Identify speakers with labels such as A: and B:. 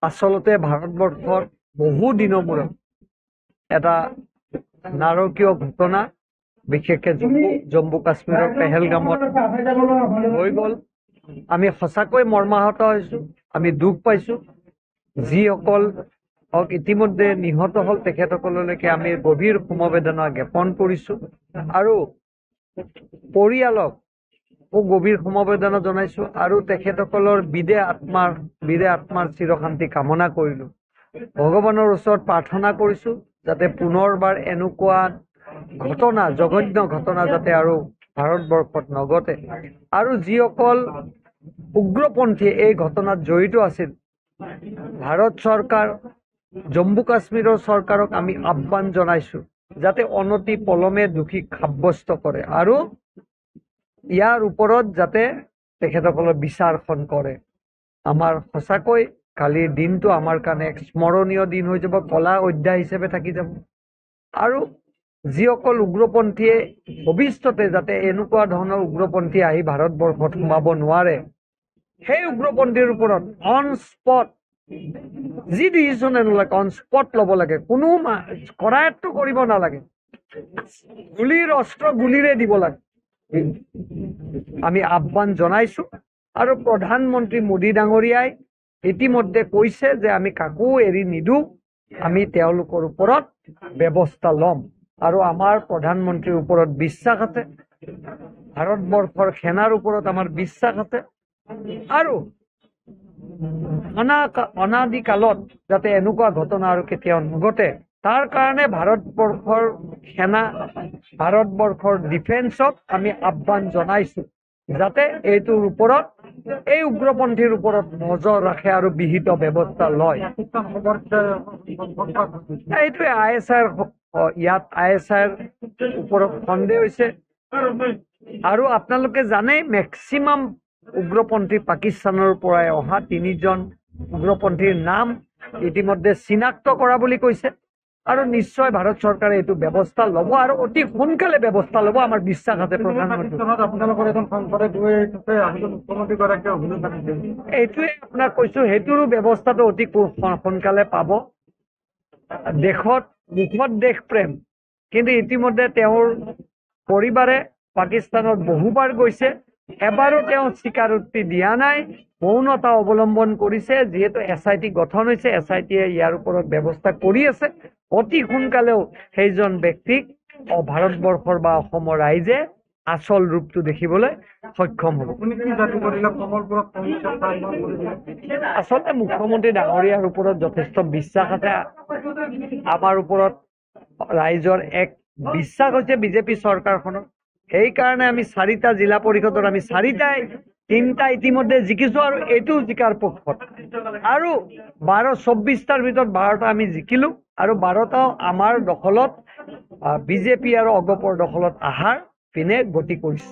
A: আচলতে ভাৰতবৰ্ষত বহু দিনৰ মূৰত এটা নাৰকীয় ঘটনা বিশেষকৈ জম্মু কাশ্মীৰৰ পেহেলগামত হৈ গ'ল। আমি সঁচাকৈ মৰ্মাহত হৈছোঁ, আমি দুখ পাইছোঁ। যিসকল ইতিমধ্যে নিহত হ'ল তেখেতসকললৈকে আমি গভীৰ সমবেদনা জ্ঞাপন কৰিছোঁ আৰু পৰিয়ালক গভীৰ সমবেদনা জনাইছোঁ আৰু তেখেতসকলৰ বিদে আত্মাৰ চিৰশান্তি কামনা কৰিলোঁ। ভগৱানৰ ওচৰত প্ৰাৰ্থনা কৰিছোঁ যাতে পুনৰবাৰ এনেকুৱা ঘটনা, জঘন্য ঘটনা যাতে আৰু ভাৰতবৰ্ষত নঘটে আৰু যিসকল উগ্ৰপন্থী এই ঘটনাত জড়িত আছিল, ভাৰত চৰকাৰ, জম্মু কাশ্মীৰৰ চৰকাৰক আমি আহ্বান জনাইছোঁ যাতে অনতি পলমে দোষীক সাব্যস্ত কৰে আৰু ইয়াৰ ওপৰত যাতে তেখেতসকলৰ বিচাৰখন কৰে। আমাৰ সঁচাকৈ কালিৰ দিনটো আমাৰ কাৰণে এক স্মৰণীয় দিন হৈ যাব, কলা অধ্যায় হিচাপে থাকি যাব আৰু যিসকল উগ্ৰপন্থীয়ে ভৱিষ্যতে যাতে এনেকুৱা ধৰণৰ উগ্ৰপন্থী আহি ভাৰতবৰ্ষত সোমাব নোৱাৰে, সেই উগ্ৰপন্থীৰ ওপৰত অন স্পট যি ডিচিশ্যনে নলয় অন স্পট ল'ব লাগে, কোনো কৰায়ত্ব কৰিব নালাগে, গুলীৰে দিব লাগে। আমি আহ্বান জনাইছোঁ আৰু প্ৰধানমন্ত্ৰী মোদী ডাঙৰীয়াই ইতিমধ্যে কৈছে যে আমি কাকো এৰি নিদিওঁ, আমি তেওঁলোকৰ ওপৰত ব্যৱস্থা ল'ম আৰু আমাৰ প্ৰধানমন্ত্ৰীৰ ওপৰত বিশ্বাস আছে, ভাৰতবৰ্ষৰ সেনাৰ ওপৰত আমাৰ বিশ্বাস আছে আৰু অনাদিকালত যাতে এনেকুৱা ঘটনা আৰু কেতিয়াও নঘটে তাৰ কাৰণে ভাৰতবৰ্ষৰ সেনা, ভাৰতবৰ্ষৰ ডিফেন্সক আমি আহ্বান জনাইছোঁ যাতে এইটোৰ ওপৰত, এই উগ্ৰপন্থীৰ ওপৰত নজৰ ৰাখে আৰু বিহিত ব্যৱস্থা লয়। এইটোৱে ইয়াত ISIৰ ওপৰত সন্দেহ হৈছে আৰু আপোনালোকে জানে মেক্সিমাম উগ্ৰপন্থী পাকিস্তানৰ পৰাই অহা 3জন উগ্ৰপন্থীৰ নাম ইতিমধ্যে চিনাক্ত কৰা বুলি কৈছে আৰু নিশ্চয় ভাৰত চৰকাৰে এইটো ব্যৱস্থা ল'ব আৰু অতি সোনকালে ব্যৱস্থা ল'ব, আমাৰ বিশ্বাস আছে। এইটোৱে আপোনাক কৈছোঁ, সেইটোৰো ব্যৱস্থাটো অতি সোনকালে পাব। মুখত দেশ প্ৰেম, কিন্তু ইতিমধ্যে তেওঁৰ পৰিবাৰে পাকিস্তানত বহুবাৰ গৈছে, এবাৰো তেওঁ স্বীকাৰোক্তি দিয়া নাই, মৌনতা অৱলম্বন কৰিছে। যিহেতু SIT গঠন হৈছে, SITয়ে ইয়াৰ ওপৰত ব্যৱস্থা কৰি আছে, অতি সোনকালেও সেইজন ব্যক্তিক ভাৰতবৰ্ষৰ বা অসমৰ ৰাইজে আচল ৰূপটো দেখিবলৈ সক্ষম হ'ব। আচলতে মুখ্যমন্ত্ৰী ডাঙৰীয়াৰ ওপৰত যথেষ্ট বিশ্বাস আছে, আমাৰ ওপৰত ৰাইজৰ এক বিশ্বাস হৈছে বিজেপি চৰকাৰখনৰ। সেইকাৰণে আমি 4টা জিলা পৰিষদত আমি 3টা ইতিমধ্যে জিকিছোঁ আৰু এইটো জিকাৰ পক্ষত আৰু 24টাৰ ভিতৰত 12টা আমি জিকিলোঁ আৰু 12টাও আমাৰ দখলত, বিজেপি আৰু অগপৰ দখলত আহাৰ পিনে গতি কৰিছে।